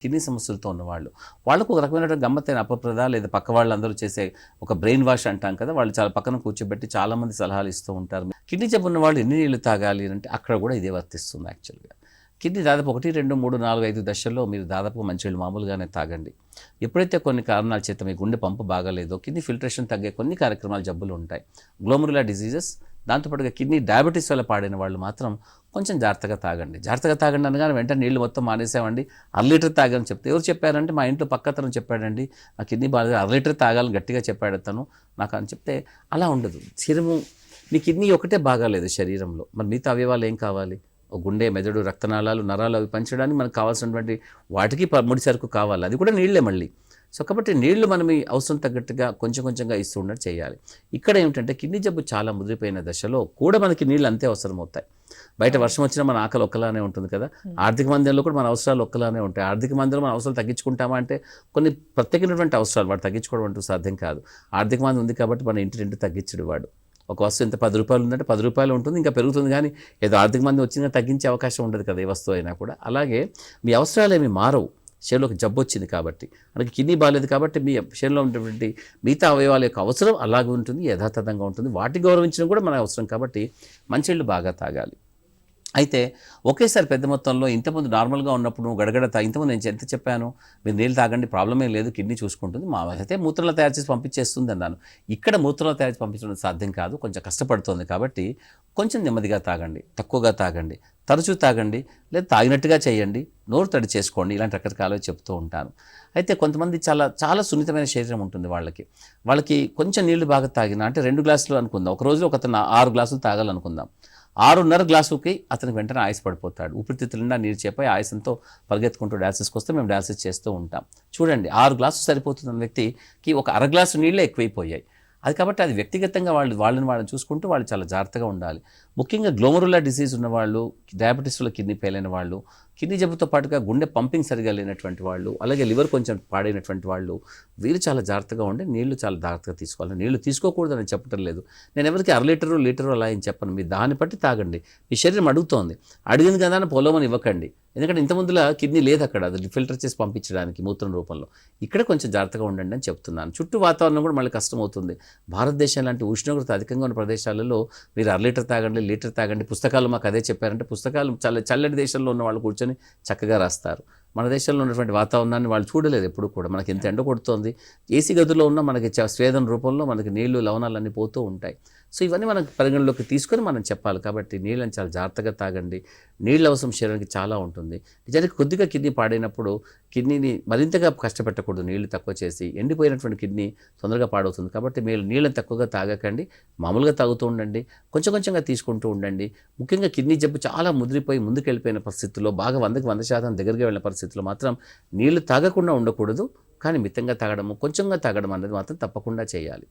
Kidney సమస్యలతో ఉన్నవాళ్ళు వాళ్ళకు ఒక రకమైనటువంటి గమ్మత్తైన అపప్రద లేదా పక్క వాళ్ళందరూ చేసే ఒక బ్రెయిన్ వాష్ అంటాం కదా, వాళ్ళు చాలా పక్కన కూర్చోబెట్టి చాలామంది సలహాలు ఇస్తూ ఉంటారు. కిడ్నీ జబ్బు ఉన్న వాళ్ళు ఎన్ని నీళ్ళు తాగాలి అంటే అక్కడ కూడా ఇదే వర్తిస్తుంది. యాక్చువల్గా కిడ్నీ దాదాపు 1, 2, 3, 4, 5 దశల్లో మీరు దాదాపు మంచినీళ్ళు మామూలుగానే తాగండి. ఎప్పుడైతే కొన్ని కారణాల చేత మీ గుండె పంపు బాగాలేదో కిడ్నీ ఫిల్టరేషన్ తగ్గే కొన్ని కార్యక్రమాలు జబ్బులు ఉంటాయి. గ్లోమరులా డిసీజెస్, దాంతోపాటుగా కిడ్నీ డయాబెటీస్ వల్ల పాడైన వాళ్ళు మాత్రం కొంచెం జాగ్రత్తగా తాగండి. జాగ్రత్తగా తాగండి అనగానే వెంటనే నీళ్ళు మొత్తం మానేసామండి, 1 లీటర్ తాగని చెప్తే ఎవరు చెప్పారంటే మా ఇంట్లో పక్కతను చెప్పాడండి, ఆ కిడ్నీ బాగా 1 లీటర్ తాగాలని గట్టిగా చెప్పాడు తను నాకు అని చెప్తే అలా ఉండదు. శరీరము మీ కిడ్నీ ఒకటే బాగాలేదు శరీరంలో, మరి మిగతా అవయవాలు ఏం కావాలి? గుండె, మెదడు, రక్తనాళాలు, నరాలు అవి పంచడానికి మనకు కావాల్సినటువంటి వాటికి ముడి సరుకు కావాలి, అది కూడా నీళ్ళే మళ్ళీ. సో కాబట్టి నీళ్లు మనం ఈ అవసరం తగ్గట్టుగా కొంచెం కొంచెంగా ఇస్తూ ఉన్నట్టు చేయాలి. ఇక్కడ ఏమిటంటే కిడ్నీ జబ్బు చాలా ముదిరిపోయిన దశలో కూడా మనకి నీళ్ళు అంతే అవసరం అవుతాయి. బయట వర్షం వచ్చినా మన ఆకలి ఒక్కలానే ఉంటుంది కదా, ఆర్థిక మందిరంలో కూడా మన అవసరాలు ఒక్కలానే ఉంటాయి. ఆర్థిక మందిరం మన అవసరాలు తగ్గించుకుంటామా అంటే కొన్ని ప్రత్యేకమైనటువంటి అవసరాలు వాడు తగ్గించుకోవడం అంటూ సాధ్యం కాదు. ఆర్థిక మంది ఉంది కాబట్టి మన ఇంటి రెంట్ తగ్గించడు వాడు. ఒక వస్తువు ఎంత 10 రూపాయలు ఉందంటే 10 రూపాయలు ఉంటుంది, ఇంకా పెరుగుతుంది. కానీ ఏదో ఆర్థిక మంది వచ్చినా తగ్గించే అవకాశం ఉండదు కదా ఏ వస్తువు అయినా కూడా. అలాగే మీ అవసరాలు ఏమి మారవు, శరీరంలోకి జబ్బు వచ్చింది కాబట్టి, మనకి కిడ్నీ బాగాలేదు కాబట్టి మీ శరీరంలో ఉన్నటువంటి మిగతా అవయవాల యొక్క అవసరం అలాగే ఉంటుంది, యథాతథంగా ఉంటుంది. వాటిని గౌరవించడం కూడా మన అవసరం కాబట్టి మంచినీళ్ళు బాగా తాగాలి. అయితే ఒకేసారి పెద్ద మొత్తంలో ఇంతకుముందు నార్మల్గా ఉన్నప్పుడు గడగడ ఇంతకుముందు నేను ఎంత చెప్పాను, మీరు నీళ్ళు తాగండి ప్రాబ్లమే లేదు, కిడ్నీ చూసుకుంటుంది, మా అయితే మూత్రాలు తయారు చేసి పంపించేస్తుంది అన్నాను. ఇక్కడ మూత్రాలు తయారు చేసి పంపించడం సాధ్యం కాదు, కొంచెం కష్టపడుతుంది. కాబట్టి కొంచెం నెమ్మదిగా తాగండి, తక్కువగా తాగండి, తరచూ తాగండి, లేదా తాగినట్టుగా చేయండి, నోరు తడి చేసుకోండి, ఇలాంటి రకరకాలుగా చెప్తూ ఉంటాను. అయితే కొంతమంది చాలా చాలా సున్నితమైన శరీరం ఉంటుంది వాళ్ళకి కొంచెం నీళ్లు బాగా తాగినా అంటే 2 గ్లాసులు అనుకుందాం, ఒక రోజులో ఒక 6 గ్లాసులు తాగాలనుకుందాం, 6:30 గ్లాసుకి అతనికి వెంటనే ఆయుస్ పడిపోతాడు. ఊపిరితిత్తుల నిండా నీరు చేపోయి ఆయుసంతో పరిగెత్తుకుంటూ డయాలసిస్కి వస్తే మేము డయాలసిస్ చేస్తూ ఉంటాం. చూడండి 6 గ్లాసులు సరిపోతున్న వ్యక్తికి ఒక అర గ్లాసు నీళ్ళే ఎక్కువైపోయాయి. అది కాబట్టి అది వ్యక్తిగతంగా వాళ్ళని చూసుకుంటూ వాళ్ళు చాలా జాగ్రత్తగా ఉండాలి. ముఖ్యంగా గ్లోమరులా డిసీజ్ ఉన్నవాళ్ళు, డయాబెటీస్ వల్ల కిడ్నీ ఫెయిల్ అయిన వాళ్ళు, కిడ్నీ జబ్బుతో పాటుగా గుండె పంపింగ్ సరిగా లేనటువంటి వాళ్ళు, అలాగే లివర్ కొంచెం పాడైనటువంటి వాళ్ళు, వీళ్ళు చాలా జాగ్రత్తగా ఉండి నీళ్లు చాలా జాగ్రత్తగా తీసుకోవాలి. నీళ్లు తీసుకోకూడదని చెప్పడం లేదు, నేను ఎవరికి 1/2 లీటరు అలా ఏం చెప్పను. మీరు దాన్ని బట్టి తాగండి, మీ శరీరం అడుగుతోంది, అడిగింది కదా అని పొలమని ఇవ్వకండి. ఎందుకంటే ఇంతకుముందులా కిడ్నీ లేదు అక్కడ, అది ఫిల్టర్ చేసి పంపించడానికి మూత్రం రూపంలో. ఇక్కడ కొంచెం జాగ్రత్తగా ఉండండి అని చెప్తున్నాను. చుట్టూ వాతావరణం కూడా మళ్ళీ కష్టమవుతుంది. భారతదేశం లాంటి ఉష్ణోగ్రత అధికంగా ఉన్న ప్రదేశాలలో మీరు 1/2 లీటర్ తాగండి, లీటర్ తాగండి, పుస్తకాలు మాకు అదే చెప్పారంటే పుస్తకాలు చాలా చల్లటి దేశంలో ఉన్న వాళ్ళు కూర్చొని చక్కగా రాస్తారు. మన దేశంలో ఉన్నటువంటి వాతావరణాన్ని వాళ్ళు చూడలేదు ఎప్పుడు కూడా. మనకి ఎంత ఎండ కొడుతోంది, ఏసీ గదుల్లో ఉన్న మనకి స్వేదన రూపంలో మనకి నీళ్లు లవణాలన్నీ పోతూ ఉంటాయి. సో ఇవన్నీ మనకు పరిగణలోకి తీసుకొని మనం చెప్పాలి. కాబట్టి నీళ్ళని చాలా జాగ్రత్తగా తాగండి. నీళ్ళ అవసరం శరీరానికి చాలా ఉంటుంది. నిజానికి కొద్దిగా కిడ్నీ పాడైనప్పుడు కిడ్నీని మరింతగా కష్టపెట్టకూడదు, నీళ్లు తక్కువ చేసి. ఎండిపోయినటువంటి కిడ్నీ తొందరగా పాడవుతుంది. కాబట్టి మీరు నీళ్ళని తక్కువగా తాగకండి, మామూలుగా తాగుతూ ఉండండి, కొంచెం కొంచెంగా తీసుకుంటూ ఉండండి. ముఖ్యంగా కిడ్నీ జబ్బు చాలా ముదిరిపోయి ముందుకెళ్ళిపోయిన పరిస్థితుల్లో, బాగా 100కి 100% దగ్గరగా వెళ్ళిన పరిస్థితుల్లో మాత్రం నీళ్లు తాగకుండా ఉండకూడదు. కానీ మితంగా తాగడము, కొంచెంగా తాగడం అనేది మాత్రం తప్పకుండా చేయాలి.